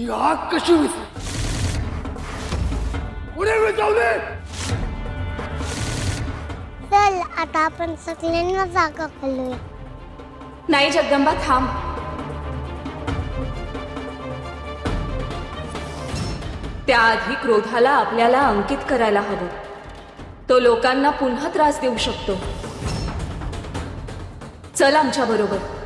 ही आग कशी विसरली? पुढे विचारले. चल आता आपण सगळ्यांना जागा घालूया. नाही जगदंबा, थांब. त्याआधी क्रोधाला आपल्याला अंकित करायला हवं. तो लोकांना पुन्हा त्रास देऊ शकतो. चल आमच्या बरोबर.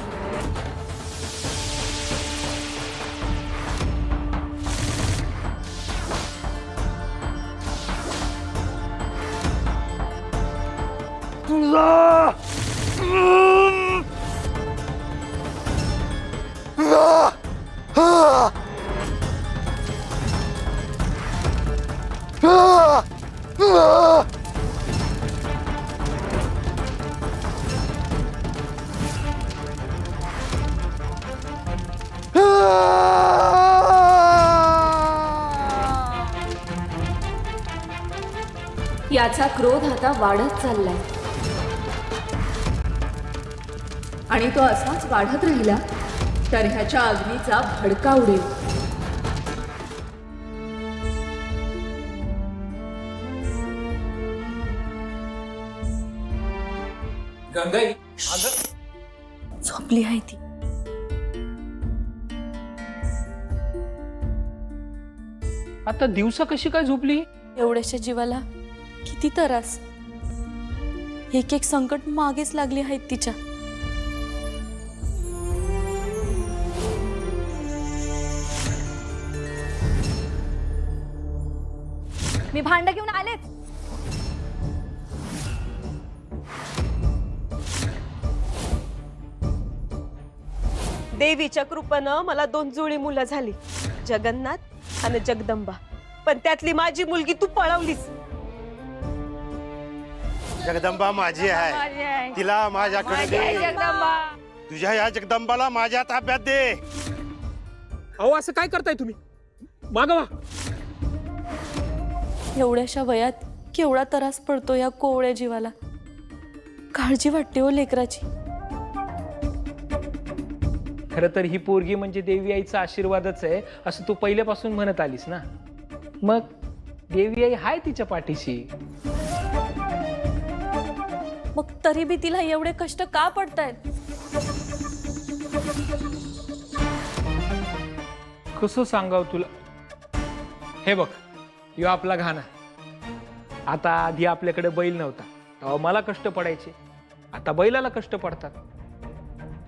याचा क्रोध आता वाढत चाललाय आणि तो असाच वाढत राहिला तर ह्याच्या अग्नीचा भडका उडेल. गंगाई झोपली आहे ती. आता दिवसा कशी काय झोपली? एवढ्याशा जीवाला किती त्रास. एक एक संकट मागेच लागली आहेत तिच्या. मी भांड घेऊन आलेच. देवीच्या कृपेनं मला 2 जुळी मुलं झाली, जगन्नाथ आणि जगदंबा. पण त्यातली माझी मुलगी तू पळवलीस. जगदंबा माझी आहे, तिला माझ्याकडे दे. तुझ्या या जगदंबाला माझ्या ताब्यात दे. अहो असं काय करताय तुम्ही? मागवा. एवढ्याशा वयात केवढा त्रास पडतो या कोवळ्या जीवाला. काळजी वाटते हो लेकराची. खरं तर ही पोरगी म्हणजे देवी आईचा आशीर्वादच आहे असं तू पहिल्यापासून म्हणत आलीस ना. मग देवी आई हाय तिच्या पाठीशी. मग तरी बी तिला एवढे कष्ट का पडतायत? कसं सांगाव तुला? हे बघ, यो आपला घाणा. आता आधी आपल्याकडे बैल नव्हता तेव्हा मला कष्ट पडायचे, आता बैलाला कष्ट पडतात.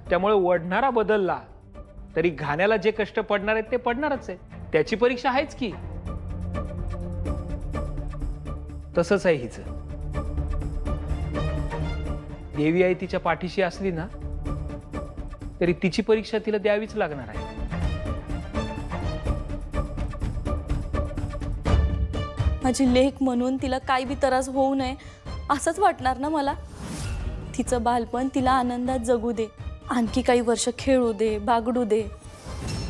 त्यामुळे वडणारा बदलला तरी घाण्याला जे कष्ट पडणार आहेत ते पडणारच आहे. त्याची परीक्षा आहेच की. तसंच आहे हिचं. देवी आई तिच्या पाठीशी असली ना तरी तिची परीक्षा तिला द्यावीच लागणार आहे. माझी लेक म्हणून तिला काही बी त्रास होऊ नये असंच वाटणार ना मला. तिचं बालपण तिला आनंदात जगू दे. आणखी काही वर्ष खेळू दे, बागडू दे.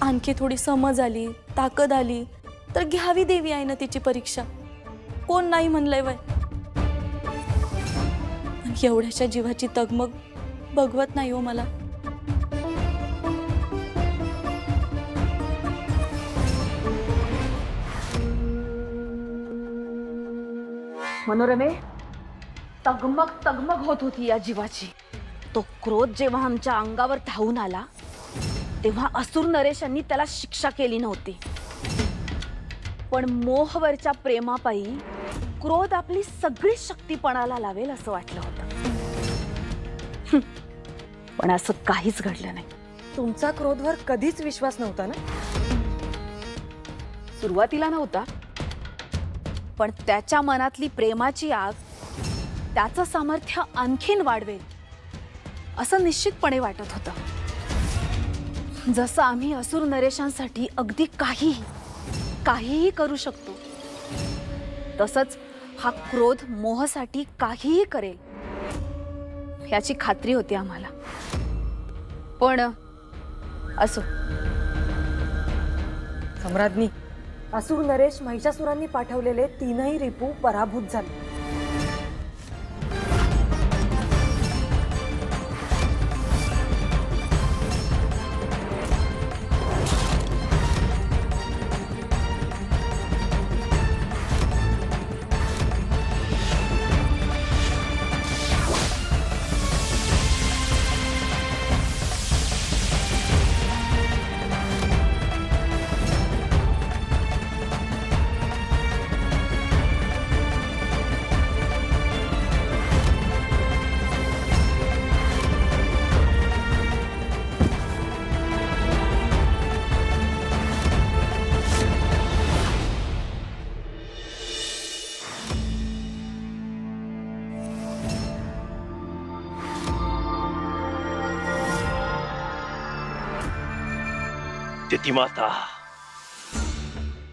आणखी थोडी समज आली, ताकद आली तर घ्यावी देवी आहे ना तिची परीक्षा. कोण नाही म्हणलंय वय. एवढ्याच्या जीवाची तगमग बघवत नाही हो मला. मनोरमे, तगमग तगमग होत होती या जीवाची. तो क्रोध जेव्हा आमच्या अंगावर धावून आला तेव्हा असुर नरेशांनी त्याला शिक्षा केली नव्हती. पण मोहवरच्या प्रेमापायी क्रोध आपली सगळी शक्ती पणाला लावेल असं वाटलं होतं. पण असं काहीच घडलं नाही. तुमचा क्रोधवर कधीच विश्वास नव्हता ना? सुरुवातीला नव्हता, पण त्याच्या मनातली प्रेमाची आग त्याचं सामर्थ्य आणखीन वाढवेल असं निश्चितपणे वाटत होतं. जसं आम्ही असुर नरेशांसाठी अगदी काहीही करू शकतो, तसंच हा क्रोध मोहासाठी काहीही करेल याची खात्री होती आम्हाला. पण असो. सम्राज्ञी, असुर नरेश महिषासुरांनी पाठवलेले 3ही रिपू पराभूत झाले. तिथिमाता,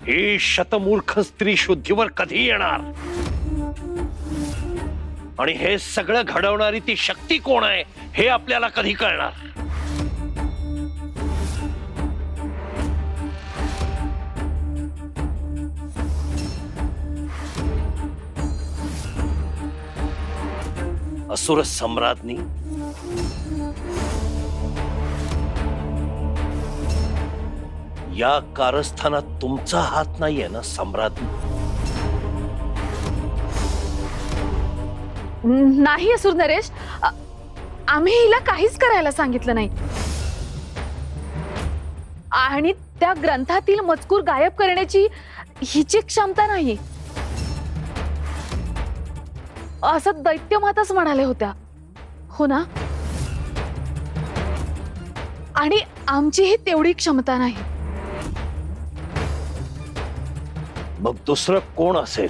ही शतमूर्ख स्त्री शुद्धीवर कधी येणार? आणि हे सगळं घडवणारी ती शक्ती कोण आहे हे आपल्याला कधी कळणार? असुर सम्राज्ञी, या कारस्थानात तुमचा हात नाहीये ना सम्राज्ञी? नाही असुर नरेश, आम्ही हिला काहीच करायला सांगितलं नाही. आणि त्या ग्रंथातील मजकूर गायब करण्याची हिची क्षमता नाही असं दैत्यमाताच म्हणाले होत्या, हो ना? आणि आमचीही तेवढी क्षमता नाही. मग दुसरं कोण असेल?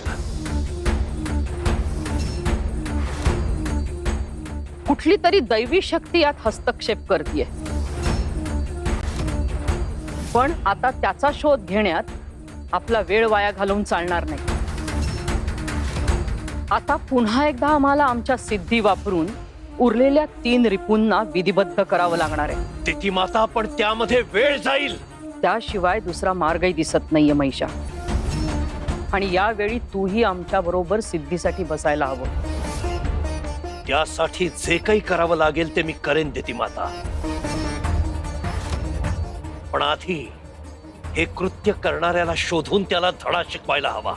कुठली तरी दैवी शक्ती यात हस्तक्षेप करतीये, पण आता त्याचा शोध घेण्यात आपला वेळ वाया घालवून चालणार नाही. आता पुन्हा एकदा आम्हाला आमच्या सिद्धी वापरून उरलेल्या 3 रिपूंना विधिबद्ध करावं लागणार आहे. तिथिमाता, पण त्यामध्ये वेळ जाईल. त्याशिवाय दुसरा मार्गही दिसत नाहीये महिषा. आणि यावेळी तूही आमच्या बरोबर सिद्धीसाठी बसायला हवं. त्यासाठी जे काही करावं लागेल ते मी करेन तिथिमाता. पण आधी हे कृत्य करणाऱ्याला शोधून त्याला धडा शिकवायला हवा.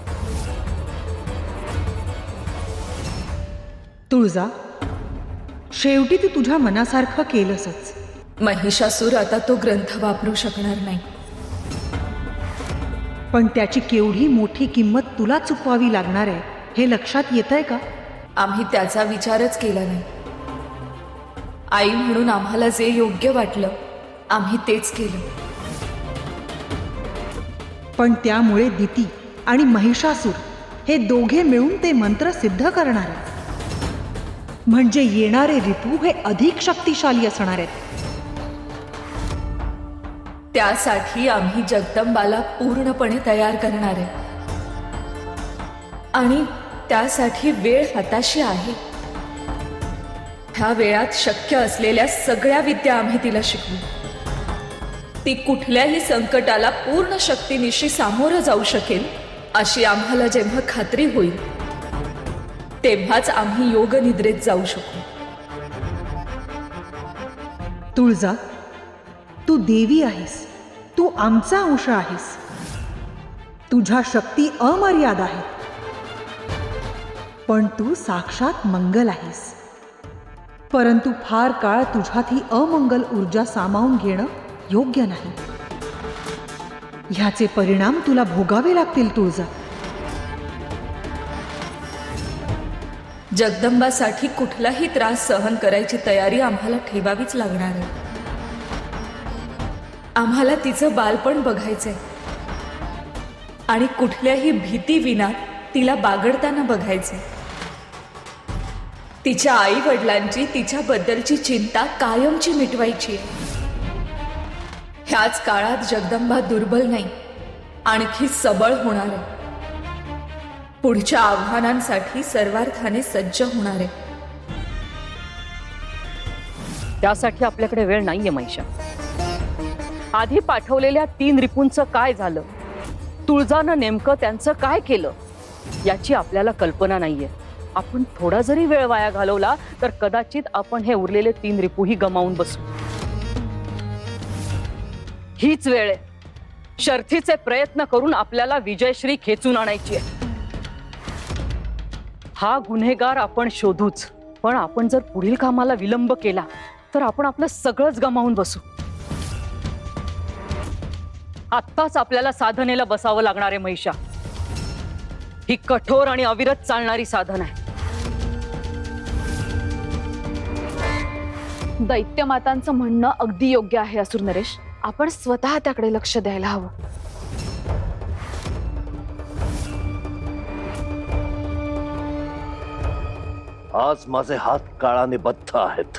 तुळजा, शेवटी तू तुझ्या मनासारखं केलंसच. महिषासूर आता तो ग्रंथ वापरू शकणार नाही. पण त्याची केवढी मोठी किंमत तुला चुकवावी लागणार आहे हे लक्षात येतंय का? आम्ही त्याचा विचारच केला नाही. आई म्हणून आम्हाला जे योग्य वाटलं आम्ही तेच केलं. पण त्यामुळे दिती आणि महिषासूर हे दोघे मिळून ते मंत्र सिद्ध करणार आहेत. म्हणजे येणारे रिपू हे अधिक शक्तिशाली असणार आहेत. त्यासाठी आम्ही जगदंबाला पूर्णपणे तयार करणार आहे. आणि त्यासाठी वेळ हाताशी आहे. ह्या वेळात शक्य असलेल्या सगळ्या विद्या आम्ही तिला शिकवू. ती कुठल्याही संकटाला पूर्ण शक्तीनिशी सामोरं जाऊ शकेल अशी आम्हाला जेव्हा खात्री होईल तेव्हाच आम्ही योग निद्रेत जाऊ शकू. तुळजा, तू देवी आहेस. तू आमचा अंश आहेस. तुझ्या शक्ती अमर्याद आहेत. पण तू साक्षात मंगल आहेस. परंतु फार काळ तुझ्यात ही अमंगल ऊर्जा सामावून घेणं योग्य नाही. ह्याचे परिणाम तुला भोगावे लागतील तुळजा. जगदंबासाठी कुठलाही त्रास सहन करायची तयारी आम्हाला ठेवावीच लागणार आहे. आम्हाला तिचं बालपण बघायचंय आणि कुठल्याही भीती विना तिला बागडताना बघायचंय. तिच्या आई वडिलांची तिच्याबद्दलची चिंता कायमची मिटवायची आहे. ह्याच काळात जगदंबा दुर्बल नाही, आणखी सबळ होणार आहे. पुढच्या आव्हानांसाठी सर्वार्थाने सज्ज होणार आहे. त्यासाठी आपल्याकडे वेळ नाहीये महिषा. आधी पाठवलेल्या 3 रिपूंचं काय झालं, तुळजानं नेमकं त्यांचं काय केलं याची आपल्याला कल्पना नाहीये. आपण थोडा जरी वेळ वाया घालवला तर कदाचित आपण हे उरलेले 3 रिपूही गमावून बसू. हीच वेळ आहे. शर्थीचे प्रयत्न करून आपल्याला विजयश्री खेचून आणायची आहे. हा गुन्हेगार आपण शोधूच, पण आपण जर पुढील कामाला विलंब केला तर आपण आपलं सगळंच गमावून बसू. आत्ताच आपल्याला साधनेला बसावं लागणार आहे महिषा. ही कठोर आणि अविरत चालणारी साधन आहे. दैत्यमातांचं म्हणणं अगदी योग्य आहे असुर नरेश. आपण स्वतः त्याकडे लक्ष द्यायला हवं. आज माझे हात काळाने बद्ध आहेत.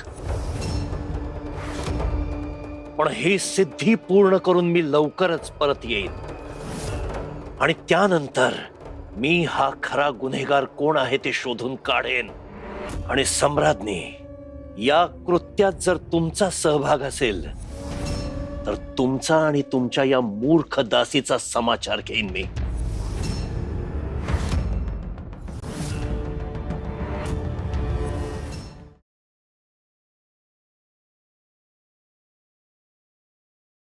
पण ही सिद्धी पूर्ण करून मी लवकरच परत येईन आणि त्यानंतर मी हा खरा गुन्हेगार कोण आहे ते शोधून काढेन. आणि सम्राज्ञी, या कृत्यात जर तुमचा सहभाग असेल तर तुमचा आणि तुमच्या या मूर्ख दासीचा समाचार घेईन मी.